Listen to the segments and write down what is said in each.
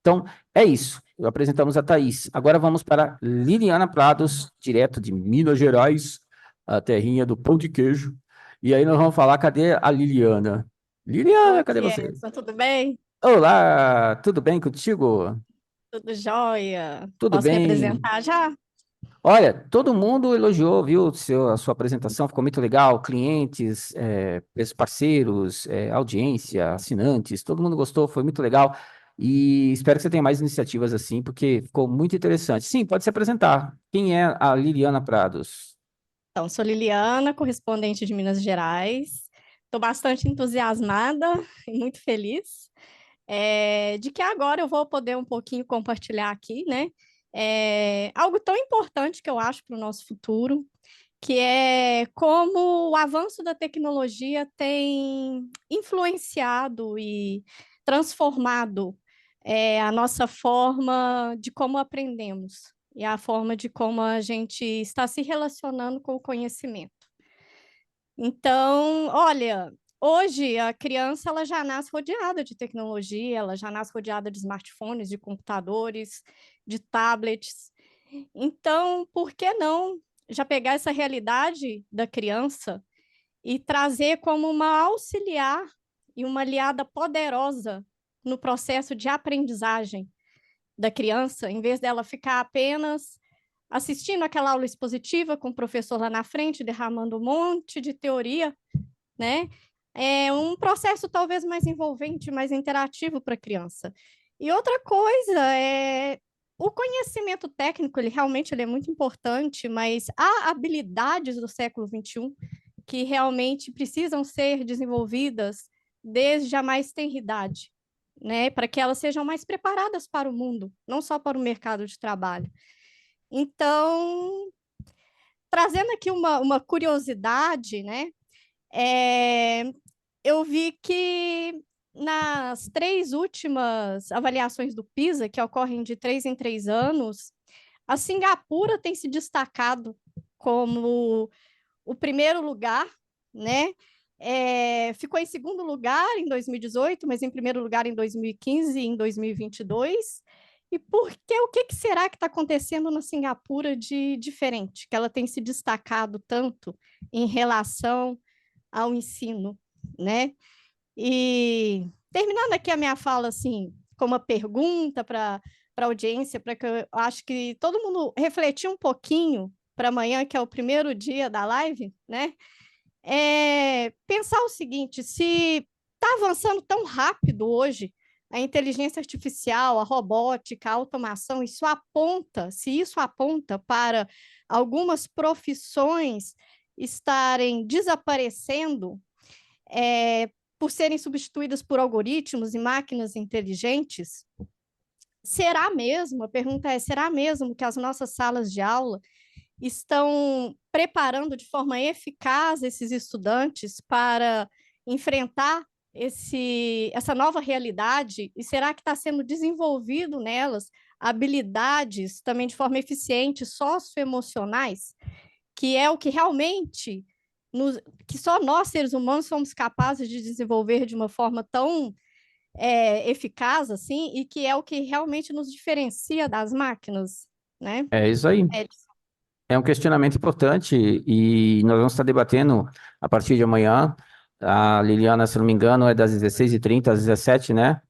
Então, é isso. Apresentamos a Thaís. Agora vamos para Liliana Prados, direto de Minas Gerais, a terrinha do pão de queijo. E aí nós vamos falar, cadê a Liliana? Liliana, Oi, cadê você? Emerson, tudo bem? Olá, tudo bem contigo? Tudo jóia? Tudo Posso me bem? apresentar já? Olha, todo mundo elogiou, viu, a sua apresentação, ficou muito legal. Clientes, parceiros, audiência, assinantes, todo mundo gostou, foi muito legal. E espero que você tenha mais iniciativas assim, porque ficou muito interessante. Sim, pode se apresentar. Quem é a Liliana Prados? Então, sou Liliana, correspondente de Minas Gerais. Estou bastante entusiasmada e muito feliz de que agora eu vou poder um pouquinho compartilhar aqui, né? Algo tão importante que eu acho para o nosso futuro, que é como o avanço da tecnologia tem influenciado e transformado a nossa forma de como aprendemos e a forma de como a gente está se relacionando com o conhecimento. Então, olha, hoje a criança ela já nasce rodeada de tecnologia, ela já nasce rodeada de smartphones, de computadores, de tablets. Então, por que não já pegar essa realidade da criança e trazer como uma auxiliar e uma aliada poderosa no processo de aprendizagem da criança, em vez dela ficar apenas assistindo aquela aula expositiva com o professor lá na frente, derramando um monte de teoria, né? É um processo talvez mais envolvente, mais interativo para a criança. E outra coisa é o conhecimento técnico, ele é muito importante, mas há habilidades do século XXI que realmente precisam ser desenvolvidas desde a mais tenra idade, né? Para que elas sejam mais preparadas para o mundo, não só para o mercado de trabalho. Então, trazendo aqui uma curiosidade, né? É, eu vi que nas três últimas avaliações do PISA, que ocorrem de 3 em 3 anos, a Singapura tem se destacado como o primeiro lugar, né? Ficou em segundo lugar em 2018, mas em primeiro lugar em 2015 e em 2022. E o que será que está acontecendo na Singapura de diferente, que ela tem se destacado tanto em relação ao ensino, né? E terminando aqui a minha fala, assim, com uma pergunta para a audiência, para que eu acho que todo mundo refletir um pouquinho para amanhã, que é o primeiro dia da live, né? Pensar o seguinte: se está avançando tão rápido hoje a inteligência artificial, a robótica, a automação, se isso aponta para algumas profissões estarem desaparecendo, por serem substituídas por algoritmos e máquinas inteligentes, será mesmo? A pergunta é: será mesmo que as nossas salas de aula estão preparando de forma eficaz esses estudantes para enfrentar essa nova realidade? E será que está sendo desenvolvido nelas habilidades também de forma eficiente socioemocionais, que é o que realmente que só nós, seres humanos, somos capazes de desenvolver de uma forma tão eficaz assim, e que é o que realmente nos diferencia das máquinas, né? É isso aí. É, É um questionamento importante e nós vamos estar debatendo a partir de amanhã. A Liliana, se não me engano, é das 16h30 às 17, né?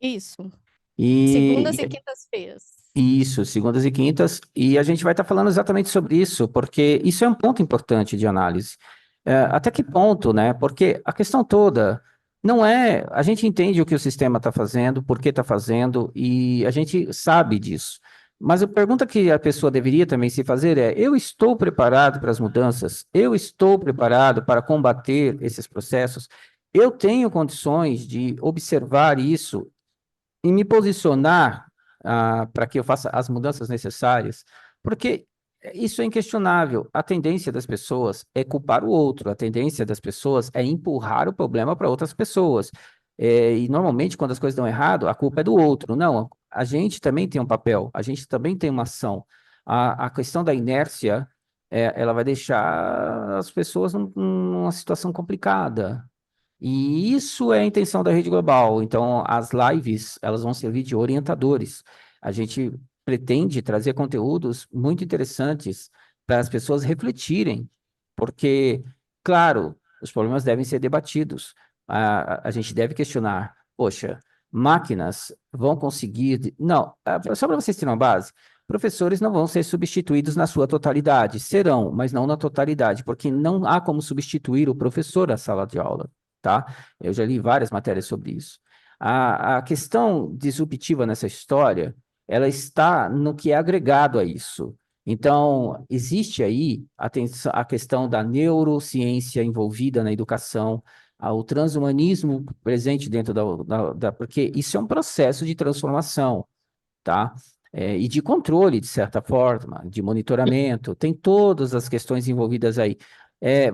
isso. E, Segundas e quintas-feiras. isso, segundas e quintas, e a gente vai estar falando exatamente sobre isso, porque isso é um ponto importante de análise. Até que ponto, né? Porque a questão toda não é. A gente entende o que o sistema está fazendo, por que está fazendo, e a gente sabe disso. Mas a pergunta que a pessoa deveria também se fazer é: eu estou preparado para as mudanças? Eu estou preparado para combater esses processos? Eu tenho condições de observar isso e me posicionar para que eu faça as mudanças necessárias, porque isso é inquestionável. A tendência das pessoas é culpar o outro, a tendência das pessoas é empurrar o problema para outras pessoas. E normalmente, quando as coisas dão errado, a culpa é do outro. Não, a gente também tem um papel, a gente também tem uma ação. A questão da inércia, ela vai deixar as pessoas numa situação complicada. E isso é a intenção da Rede Global. Então, as lives, elas vão servir de orientadores. A gente pretende trazer conteúdos muito interessantes para as pessoas refletirem, porque, claro, os problemas devem ser debatidos. A gente deve questionar, poxa, máquinas vão conseguir... Não, só para vocês terem uma base, professores não vão ser substituídos na sua totalidade. Serão, mas não na totalidade, porque não há como substituir o professor na sala de aula, tá? Eu já li várias matérias sobre isso. A questão disruptiva nessa história, ela está no que é agregado a isso. Então, existe aí a questão da neurociência envolvida na educação, o transhumanismo presente dentro porque isso é um processo de transformação, tá? E de controle, de certa forma, de monitoramento, tem todas as questões envolvidas aí.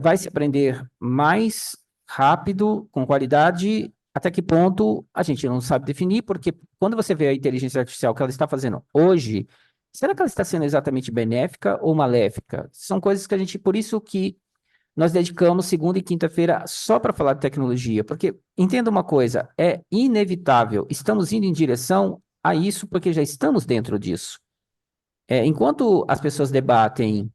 Vai se aprender mais rápido, com qualidade, até que ponto a gente não sabe definir, porque quando você vê a inteligência artificial que ela está fazendo hoje, será que ela está sendo exatamente benéfica ou maléfica? São coisas que a gente, por isso que nós dedicamos segunda e quinta-feira só para falar de tecnologia, porque entenda uma coisa, é inevitável, estamos indo em direção a isso porque já estamos dentro disso. Enquanto as pessoas debatem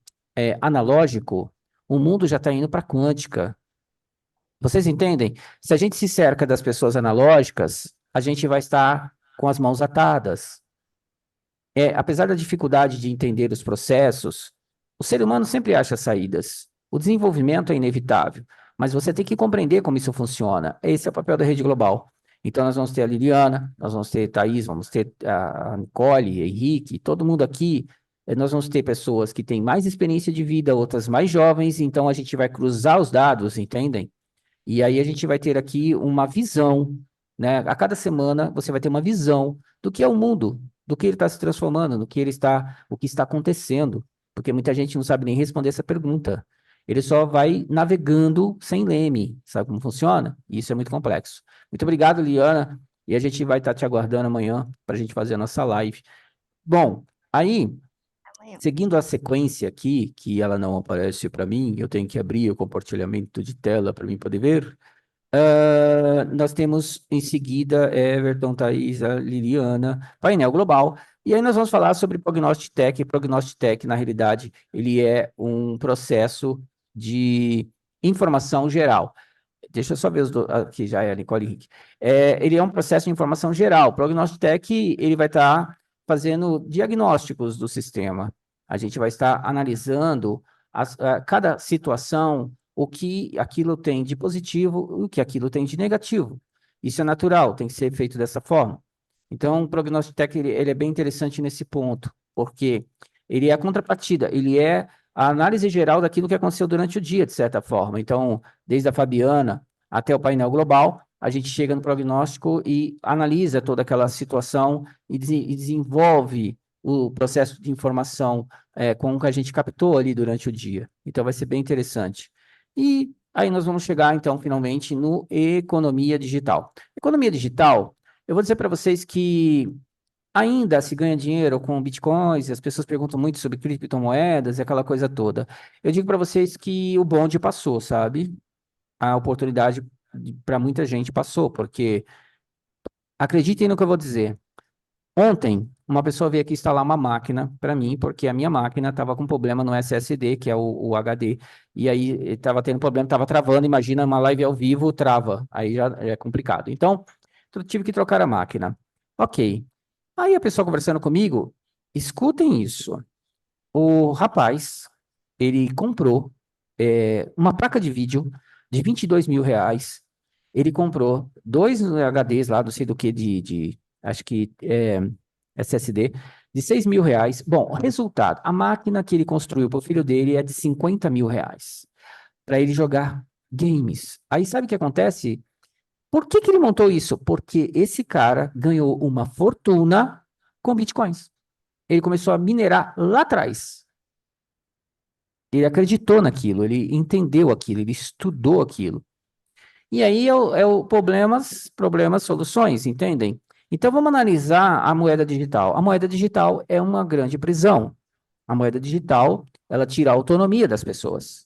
analógico, o mundo já está indo para quântica. Vocês entendem? Se a gente se cerca das pessoas analógicas, a gente vai estar com as mãos atadas. Apesar da dificuldade de entender os processos, o ser humano sempre acha saídas. O desenvolvimento é inevitável, mas você tem que compreender como isso funciona. Esse é o papel da Rede Global. Então, nós vamos ter a Liliana, nós vamos ter a Thaís, vamos ter a Nicole, Henrique, todo mundo aqui. Nós vamos ter pessoas que têm mais experiência de vida, outras mais jovens, então a gente vai cruzar os dados, entendem? E aí a gente vai ter aqui uma visão, né? A cada semana você vai ter uma visão do que é o mundo, do que ele está se transformando, o que está acontecendo, porque muita gente não sabe nem responder essa pergunta. Ele só vai navegando sem leme, sabe como funciona? E isso é muito complexo. Muito obrigado, Liana, e a gente vai estar te aguardando amanhã para a gente fazer a nossa live. Bom, aí, Amanhã. seguindo a sequência aqui, que ela não aparece para mim, eu tenho que abrir o compartilhamento de tela para mim poder ver. Nós temos em seguida Everton, Thaís, a Liliana, painel global. E aí nós vamos falar sobre Prognostic Tech. Prognostic Tech, na realidade, ele é um processo de informação geral. Deixa eu só ver aqui, já é a Nicole Henrique. Ele é um processo de informação geral. O Prognostic Tech, ele vai estar fazendo diagnósticos do sistema. A gente vai estar analisando cada situação, o que aquilo tem de positivo, o que aquilo tem de negativo. Isso é natural, tem que ser feito dessa forma. Então, o Prognostic Tech, ele é bem interessante nesse ponto, porque ele é a contrapartida, ele é a análise geral daquilo que aconteceu durante o dia, de certa forma. Então, desde a Fabiana até o painel global, a gente chega no prognóstico e analisa toda aquela situação e desenvolve o processo de informação com o que a gente captou ali durante o dia. Então, vai ser bem interessante. E aí nós vamos chegar, então, finalmente, no economia digital. Economia digital, eu vou dizer para vocês que ainda se ganha dinheiro com bitcoins, as pessoas perguntam muito sobre criptomoedas e aquela coisa toda. Eu digo para vocês que o bonde passou, sabe? A oportunidade para muita gente passou, porque acreditem no que eu vou dizer. Ontem, uma pessoa veio aqui instalar uma máquina para mim, porque a minha máquina estava com problema no SSD, que é o HD, e aí estava tendo problema, estava travando. Imagina uma live ao vivo, trava, aí já é complicado. Então, eu tive que trocar a máquina. Ok. Aí a pessoa conversando comigo, escutem isso. O rapaz, ele comprou uma placa de vídeo de R$ 22.000. Ele comprou dois HDs lá, não sei do que, acho que SSD, de R$ 6.000. Bom, resultado, a máquina que ele construiu para o filho dele é de R$ 50.000, para ele jogar games. Aí sabe o que acontece? Por que que ele montou isso? Porque esse cara ganhou uma fortuna com bitcoins. Ele começou a minerar lá atrás. Ele acreditou naquilo, ele entendeu aquilo, ele estudou aquilo. E aí é o problemas, soluções, entendem? Então vamos analisar a moeda digital. A moeda digital é uma grande prisão. A moeda digital, ela tira a autonomia das pessoas.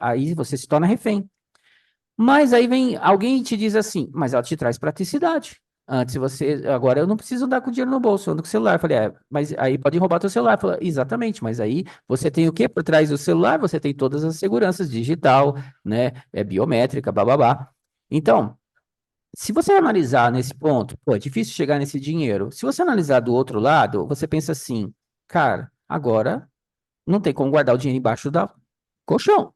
Aí você se torna refém. Mas aí vem alguém e te diz assim, mas ela te traz praticidade. Antes você, agora eu não preciso andar com dinheiro no bolso, eu ando com o celular. Eu falei, mas aí pode roubar teu celular. Eu falei, exatamente, mas aí você tem o quê por trás do celular? Você tem todas as seguranças digital, né? É biométrica, bababá. Então, se você analisar nesse ponto, pô, é difícil chegar nesse dinheiro. Se você analisar do outro lado, você pensa assim, cara, agora não tem como guardar o dinheiro embaixo da colchão,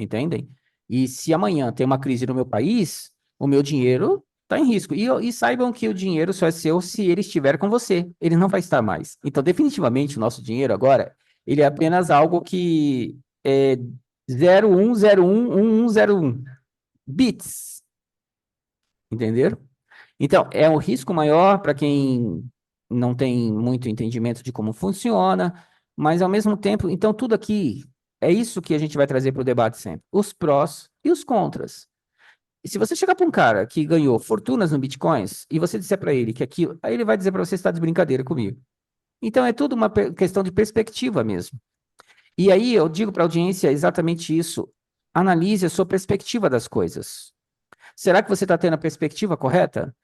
entendem? E se amanhã tem uma crise no meu país, o meu dinheiro está em risco. E saibam que o dinheiro só é seu se ele estiver com você. Ele não vai estar mais. Então, definitivamente, o nosso dinheiro agora, ele é apenas algo que é 01011101 bits, entenderam? Então, é um risco maior para quem não tem muito entendimento de como funciona, mas ao mesmo tempo, então tudo aqui é isso que a gente vai trazer para o debate sempre: os prós e os contras. E se você chegar para um cara que ganhou fortunas no Bitcoins e você disser para ele que aquilo, aí ele vai dizer para você está de brincadeira comigo. Então é tudo uma questão de perspectiva mesmo. E aí eu digo para a audiência exatamente isso: analise a sua perspectiva das coisas. Será que você está tendo a perspectiva correta?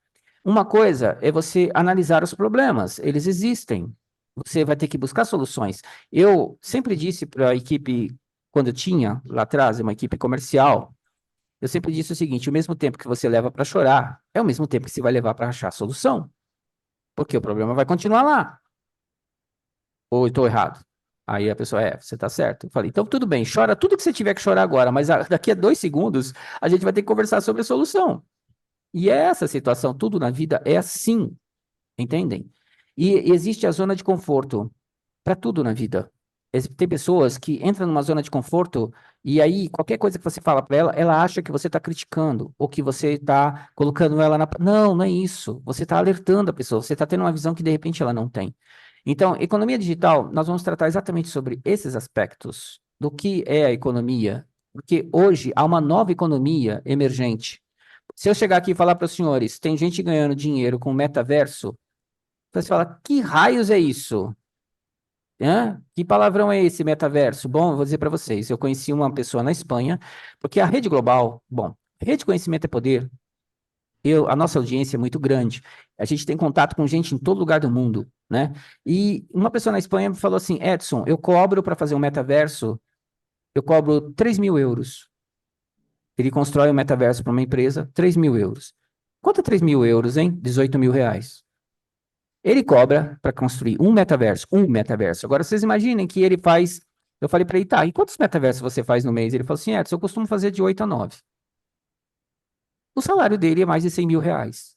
Uma coisa é você analisar os problemas, eles existem. Você vai ter que buscar soluções. Eu sempre disse para a equipe, quando eu tinha lá atrás uma equipe comercial, eu sempre disse o seguinte: o mesmo tempo que você leva para chorar, é o mesmo tempo que você vai levar para achar a solução, porque o problema vai continuar lá. Ou estou errado? Aí a pessoa, você está certo. Eu falei, então tudo bem, chora tudo que você tiver que chorar agora, mas daqui a 2 segundos a gente vai ter que conversar sobre a solução. E é essa situação, tudo na vida é assim. Entendem? E existe a zona de conforto para tudo na vida. Tem pessoas que entram numa zona de conforto e aí qualquer coisa que você fala para ela, ela acha que você está criticando ou que você está colocando ela na. Não, não é isso. Você está alertando a pessoa, você está tendo uma visão que de repente ela não tem. Então, economia digital, nós vamos tratar exatamente sobre esses aspectos do que é a economia, porque hoje há uma nova economia emergente. Se eu chegar aqui e falar para os senhores, tem gente ganhando dinheiro com metaverso, você fala, que raios é isso? Hã? Que palavrão é esse, metaverso? Bom, eu vou dizer para vocês, eu conheci uma pessoa na Espanha, porque a rede global, bom, rede de conhecimento é poder, a nossa audiência é muito grande, a gente tem contato com gente em todo lugar do mundo, né? E uma pessoa na Espanha me falou assim, Edson, eu cobro para fazer um metaverso, eu cobro 3.000 euros. Ele constrói um metaverso para uma empresa, 3.000 euros. Quanto é 3.000 euros, hein? 18.000 reais. Ele cobra para construir um metaverso, um metaverso. Agora, vocês imaginem que ele faz. Eu falei para ele, tá, e quantos metaversos você faz no mês? Ele falou assim, Edson, eu costumo fazer de 8 a 9. O salário dele é mais de 100.000 reais.